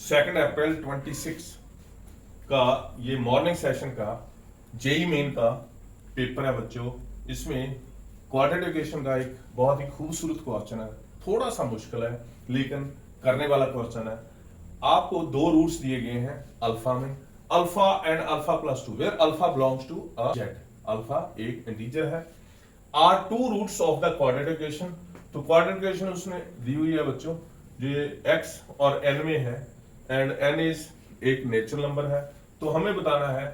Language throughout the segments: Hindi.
2 अप्रैल 26 का ये मॉर्निंग सेशन का जेई मेन का पेपर है बच्चों। इसमें क्वाड्रेटिक का एक बहुत ही खूबसूरत क्वेश्चन है, थोड़ा सा मुश्किल है लेकिन करने वाला क्वेश्चन है। आपको दो रूट्स दिए गए हैं अल्फा में, alpha and alpha plus two, where alpha belongs to a Z. Alpha एक इंटीजर है। Are two roots of the quadratic. तो क्वाड्रेटिक उसने दी हुई है बच्चों, जो x और n में है एंड n इज एक नेचुरल नंबर है। तो हमें बताना है,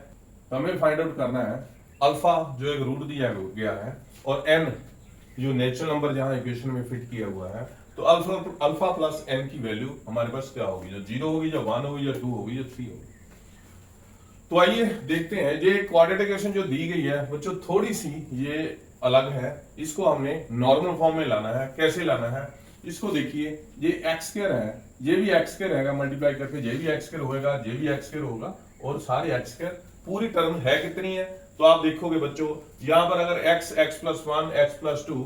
हमें फाइंड आउट करना है अल्फा जो एक रूट दिया गया है और n जो नेचुरल नंबर जहां इक्वेशन में फिट किया हुआ है। तो अल्फा प्लस n की वैल्यू हमारे पास क्या होगी, जो 0 होगी, जो 1 होगी, या 2 होगी, या 3 होगी। तो आइए देखते हैं। ये क्वाड्रेटिक जो दी गई है बच्चों थोड़ी सी ये अलग है, इसको हमने नॉर्मल फॉर्म में लाना है। कैसे लाना है इसको देखिए, ये एक्स स्क्वायर है, ये भी एक्स स्क्वायर रहेगा, मल्टीप्लाई करके ये भी एक्स स्क्वायर होगा, ये भी एक्स स्क्वायर होगा, और सारे एक्स स्क्वायर। पूरी टर्म है कितनी है, तो आप देखोगे बच्चों यहां पर अगर x x plus 1 x plus 2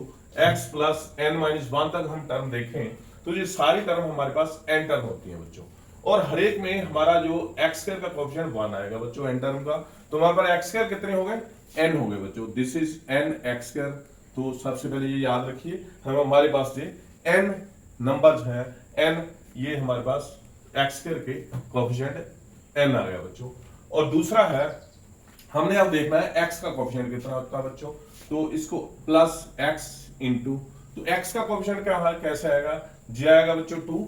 x plus n minus 1 तक हम टर्म देखें तो ये सारी टर्म हमारे पास n टर्म होती है बच्चों। और हर एक में हमारा जो एक्स स्क्वायर का कोएफिशिएंट 1 आएगा बच्चों n टर्म का। तो हमारे पास एक्स स्क्वायर कितने हो गए, n हो गए बच्चों। This is n x square. तो सबसे पहले ये याद रखिए, हमारे पास ये n नंबर्स हैं, n ये हमारे पास एक्स स्क्वायर के कोएफिशिएंट n आ गया बच्चों। और दूसरा है, हमने अब देखना है x का कोएफिशिएंट कितना होता है बच्चों। तो इसको प्लस x इंटू, तो x का कोएफिशिएंट क्या है, कैसे आएगा, j आएगा बच्चों 2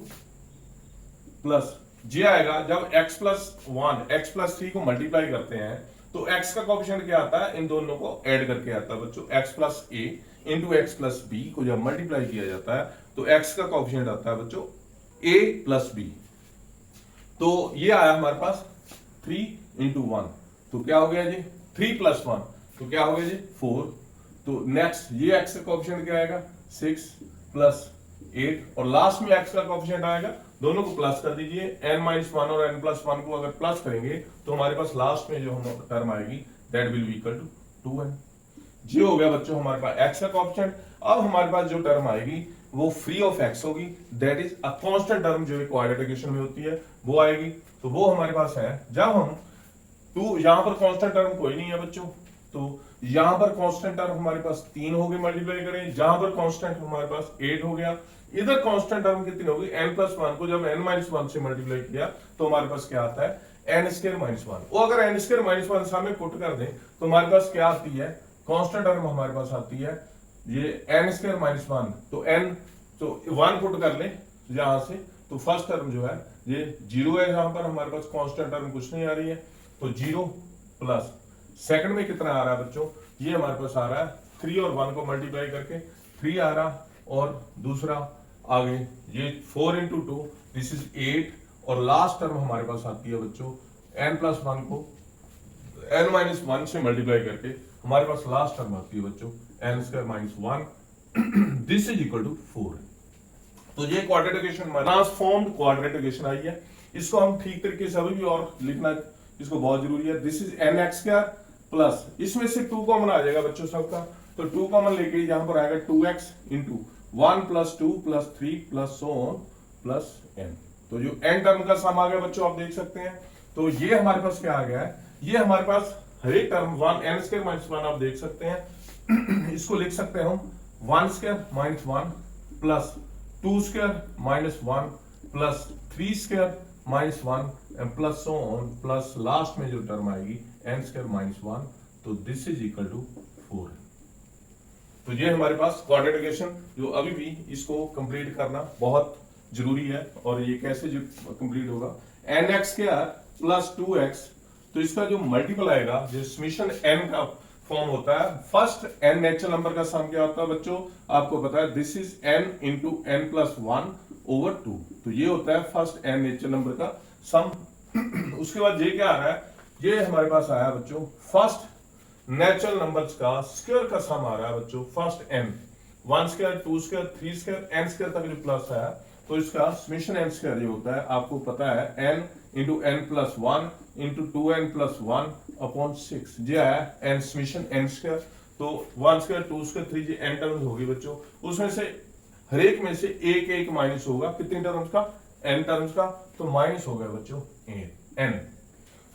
प्लस j आएगा जब x प्लस 1 x प्लस 3 को मल्टीप्लाई करते हैं तो x का कोएफिशिएंट क्या आता है, इन दोनों को ऐड करके आता है बच्चों। x plus a into x plus b को जब मल्टीप्लाई किया जाता है तो x का कोएफिशिएंट आता है बच्चों a प्लस b। तो ये आया हमारे पास 3 इंटू 1, तो क्या हो गया जी 3 प्लस 1, तो क्या हो गया जी 4। तो नेक्स्ट ये x का कोएफिशिएंट क्या आएगा 6 प्लस 8, और लास्ट में x का कोएफिशिएंट आएगा, दोनों को प्लस कर दीजिए, n माइनस 1 और n प्लस 1 को अगर प्लस करेंगे तो हमारे पास लास्ट में जो हम टर्म आएगी that will be equal to 2n। ये हो गया बच्चों हमारे पास x का कोएफिशिएंट। अब हमारे पास जो टर्म आएगी वो फ्री ऑफ x होगी, that is a constant term जो क्वाड्रेटिक में होती है वो आएगी। तो वो हमारे पास है जब हम यहां पर कांस्टेंट टर्म कोई नहीं है बच्चों, तो यहां पर कांस्टेंट टर्म हमारे पास 3 हो गए, मल्टीप्लाई करें, जहां पर कांस्टेंट हमारे पास 8 हो गया। इधर कांस्टेंट टर्म कितनी होगी, n प्लस 1 को जब n माइनस 1 से मल्टीप्लाई किया तो हमारे पास क्या आता है n स्क्वायर माइनस 1। वो अगर n स्क्वायर माइनस 1 सामने पुट कर दें तो हमारे पास क्या आती है, कांस्टेंट टर्म हमारे पास आती है ये n स्क्वायर माइनस 1। तो n तो 1 पुट कर ले यहां से, तो फर्स्ट टर्म जो है ये 0 है, यहां पर हमारे पास कांस्टेंट टर्म कुछ नहीं आ रही है, तो 0 प्लस सेकंड में कितना आ रहा है बच्चों, ये हमारे पास आ रहा है 3 और 1 को मल्टीप्लाई करके 3 आ रहा, और दूसरा आगे ये 4 इंटू 2 दिस इज 8, और लास्ट टर्म हमारे पास आती है बच्चों n प्लस 1 को n माइनस 1 से मल्टीप्लाई करके हमारे पास लास्ट टर्म आती है बच्चों n square minus 1 this is equal to 4। तो ये क्वाड्रेटिक ट्रांसफॉर्म्ड क्वाड्रेटिक आई है। इसको हम ठीक तरीके से अभी भी और लिखना इसको बहुत जरूरी है। This is n x square plus, इसमें से 2 कॉमन आ जाएगा बच्चों सबका, तो 2 कॉमन लेके यहां पर आएगा 2x into 1 plus 2 plus 3 plus so on plus n। तो जो n टर्म का सम आ गया बच्चों आप देख सकते हैं। तो ये हमारे पास क्या आ गया है, ये हमारे पास हर एक टर्म 1 n स्क्वायर माइनस 1 आप देख सकते हैं। इसको लिख सकते हैं हम 1 square minus 1 plus 2 square minus 1 plus 3 square minus 1 plus so on plus last में जो टर्म आएगी n स्क्वायर माइनस 1, तो दिस इज इक्वल टू 4। तो ये हमारे पास क्वाड्रेटिक जो अभी भी इसको कंप्लीट करना बहुत जरूरी है। और ये कैसे जो कंप्लीट होगा, n x square plus 2x, तो इसका जो मल्टीपल आएगा जो समेशन n का फॉर्म होता है, फर्स्ट n नेचुरल नंबर का सम क्या होता है बच्चों, आपको पता है this is n into n plus 1 over 2। तो ये होता है फर्स्ट n नेचुरल नंबर का सम। उसके बाद ये क्या आ रहा है, ये हमारे पास आया बच्चों फर्स्ट नेचुरल नंबर्स का स्क्वायर का सम आ रहा है बच्चों, first n 1 square 2 square 3 square n square तक जो प्लस है, तो इसका समेशन n स्क्वायर ये होता है, आपको पता है n into n plus 1 into 2n plus 1 upon 6, ये है n समेशन n स्क्वायर। तो 1 स्क्वायर 2 स्क्वायर 3 ये n टर्म्स होगी बच्चों, उसमें से हर एक में से एक एक माइनस होगा, कितनी टर्म्स का n टर्म्स का, तो माइनस हो गया बच्चों n,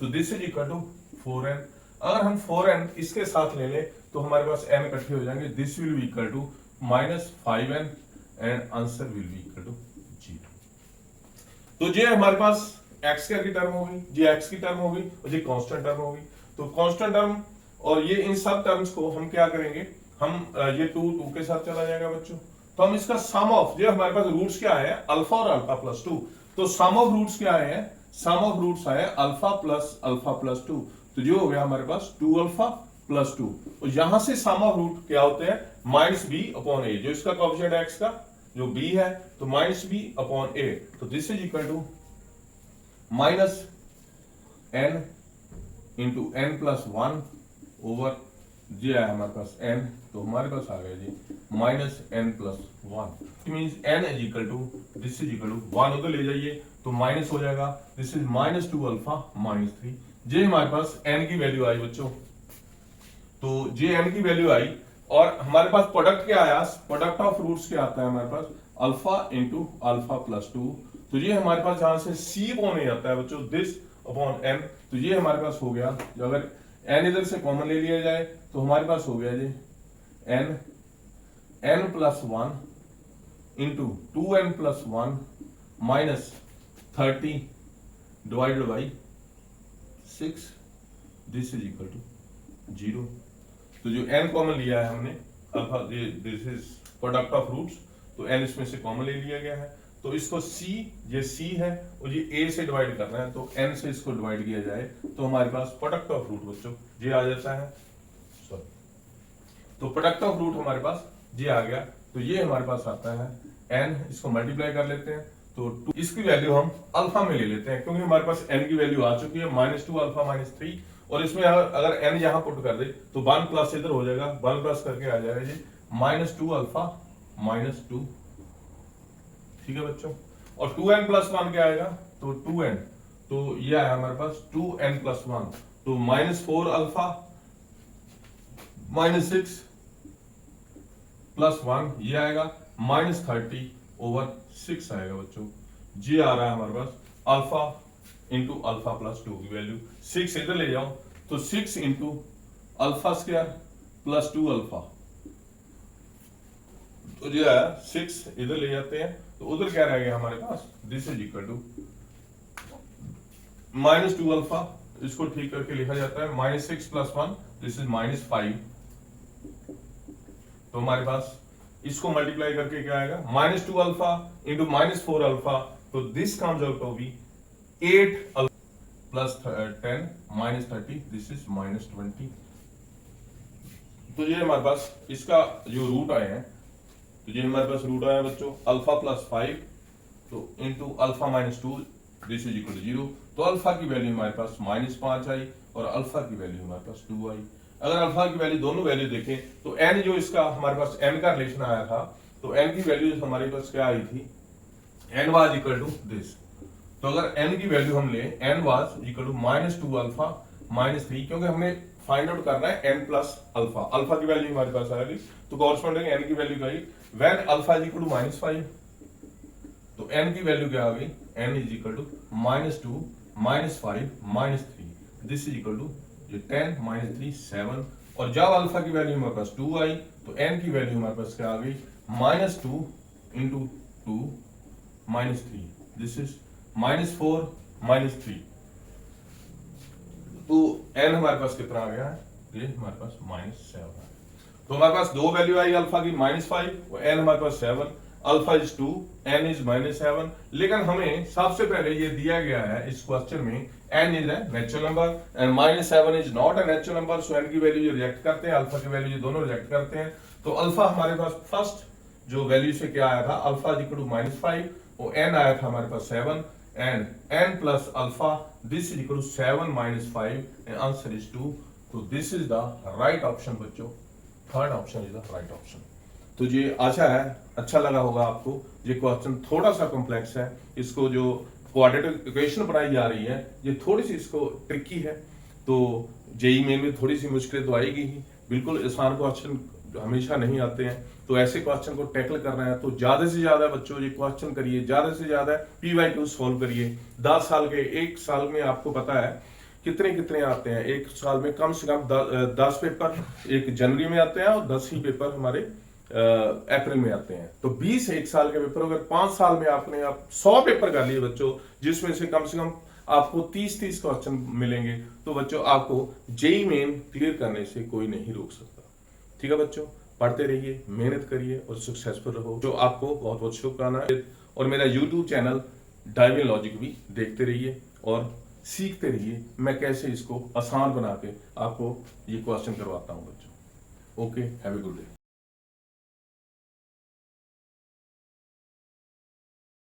तो this is equal to 4n। अगर हम 4n इसके साथ ले लें तो हमारे पास n इकट्ठे हो जाएंगे, this will be equal to -5n and answer will be equal to 0। तो ये हमारे पास x की टर्म होगी, ये x की टर्म होगी और ये कांस्टेंट टर्म होगी। तो कांस्टेंट टर्म और ये इन सब टर्म्स को हम क्या करेंगे, हम ये 2 के साथ चला जाएगा बच्चों, तो हम इसका सम ऑफ, जो हमारे पास रूट्स क्या है अल्फा और अल्फा प्लस 2, तो सम ऑफ रूट्स क्या है, सम ऑफ रूट्स है अल्फा प्लस 2, तो जो हो गया हमारे पास 2 अल्फा प्लस 2, और यहां से सम ऑफ रूट क्या होते हैं -b/a, जो इसका कोएफिशिएंट x का जो b है, तो -b/a, तो this is equal to -n into n plus 1 over जी आया हमारे पास n, तो हमारे पास आ गया जी -n plus 1, it means n is equal to, this is equal to 1 उधर ले जाइए तो माइनस हो जाएगा, दिस इज -2 अल्फा -3, जे हमारे पास n की वैल्यू आई बच्चों, तो जे n की वैल्यू आई, और हमारे पास प्रोडक्ट क्या आया, प्रोडक्ट ऑफ रूट्स क्या आता है हमारे पास अल्फा इंटू अल्फा प्लस 2, तो ये हमारे पास जहां से c अपॉन a आता है बच्चों, दिस अपॉन n, तो ये हमारे पास हो गया, जो अगर n इधर से कॉमन ले लिया जाए तो हमारे पास हो गया जी n plus 1 into 2n plus 1 minus 30 divided by 6, this is equal to 0। तो जो n कॉमन लिया है हमने alpha, this is product of roots, तो n इसमें से कॉमन ले लिया गया है, तो इसको c, ये c है और ये a से डिवाइड करना है, तो n से इसको डिवाइड किया जाए तो हमारे पास प्रोडक्ट ऑफ रूट बच्चों ये आ जाता है, सॉरी, तो प्रोडक्ट ऑफ रूट हमारे पास ये आ गया, तो ये हमारे पास आता है n, इसको मल्टीप्लाई कर लेते हैं, तो 2 इसकी वैल्यू हम अल्फा में ले लेते हैं, क्योंकि हमारे पास n की वैल्यू आ चुकी है -2 अल्फा -3, और इसमें अगर n यहां पुट कर दे तो 1 प्लस इधर हो जाएगा, 1 प्लस करके आ जाएगा जी -2 अल्फा -2, ठीक है बच्चों, और 2n प्लस 1 क्या आएगा, तो 2n, तो ये आया हमारे पास 2n प्लस 1, तो -4 अल्फा -6 प्लस 1 ये आएगा -30 ओवर 6 आएगा बच्चों, ये आ रहा है हमारे पास अल्फा इंटू अल्फा प्लस 2 की वैल्यू, 6 इधर ले जाओ तो 6 into alpha square plus 2 alpha, तो जो है 6 इधर ले जाते हैं तो उधर क्या रह गया हमारे पास, this is equal to -2 alpha, इसको ठीक करके लिखा जाता है -6 प्लस 1, दिस इज -5, तो हमारे पास इसको मल्टीप्लाई करके क्या आएगा -2 अल्फा इंटू -4 अल्फा, तो this comes out to be 8 alpha plus 10 -30, this is -20, तो ये हमारे पास इसका जो रूट आए हैं, तो ये हमारे पास रूट आया बच्चों अल्फा प्लस 5, तो into alpha -2, this is equal to 0, तो अल्फा की वैल्यू हमारे पास -5 आई और अल्फा की वैल्यू हमारे पास 2 आई। अगर अल्फा की वैल्यू दोनों वैल्यू देखें तो n जो इसका हमारे पास n का रिलेशन आया था, तो n की वैल्यू हमारे पास क्या आई थी, n was equal to this, तो अगर n की वैल्यू हम ले n was equal to -2 alpha -3, क्योंकि हमने फाइंड आउट करना है n प्लस अल्फा, अल्फा की वैल्यू हमारे पास आ गई, तो कॉरस्पॉन्डिंग n की वैल्यू क्या आई, when alpha is equal to -5, तो n की वैल्यू क्या आ गई, n is equal to -2 -5 -3, this is equal to 10 -3 7, और जब अल्फा की वैल्यू हमारे पास 2 आई तो n की वैल्यू हमारे पास क्या आ गई, -2 इंटू 2 -3, दिस इज -4 -3, तो n हमारे पास कितना आ गया है, ये हमारे पास -7 है, तो हमारे पास दो वैल्यू आई अल्फा की -5 और n हमारे पास 7, अल्फा इज 2 n इज -7, लेकिन हमें सबसे पहले ये दिया गया है इस क्वेश्चन में n is a natural number and -7 is not a natural number, so n की वैल्यू ये रिजेक्ट करते हैं, अल्फा की वैल्यू ये दोनों रिजेक्ट करते हैं, तो अल्फा हमारे पास फर्स्ट जो वैल्यू से क्या आया था, अल्फा इज इक्वल टू -5 और n आया था हमारे पास 7 and n plus alpha, this is equal to 7 -5 and answer is 2, तो this is the right option बच्चों, third option is the right option. तो ये आशा है अच्छा लगा होगा आपको, ये क्वेश्चन थोड़ा सा कॉम्प्लेक्स है, इसको जो क्वाड्रेटिक इक्वेशन बनाई जा रही है ये थोड़ी सी इसको ट्रिकी है, तो जेई मेन में थोड़ी सी मुश्किल तो आएगी ही, बिल्कुल आसान क्वेश्चन हमेशा नहीं आते हैं, तो ऐसे क्वेश्चन को टैकल करना है तो ज्यादा से ज्यादा बच्चों ये क्वेश्चन करिए, ज्यादा से ज्यादा PYQ सॉल्व करिए। 10 साल के, एक साल में आपको पता है कितने कितने आते हैं, एक साल में कम से कम 10 पेपर एक जनवरी में आते हैं और 10 ही पेपर हमारे अप्रैल में आते हैं। तो 20 एक साल के पेपर, अगर 5 साल में आपने 100 पेपर कर लिए बच्चों, जिसमें से कम से कम आपको 30 क्वेश्चन मिलेंगे, तो बच्चों आपको जेई मेन क्लियर करने से कोई नहीं रोक सकता। ठीक है बच्चों, पढ़ते रहिए, मेहनत करिए और सक्सेसफुल रहो। जो आपको बहुत बहुत शुभकामनाएं, और मेरा यूट्यूब चैनल डाइविंग लॉजिक भी देखते रहिए और सीखते रहिए मैं कैसे इसको आसान बना के आपको ये क्वेश्चन करवाता हूँ बच्चों। Okay, have a good day.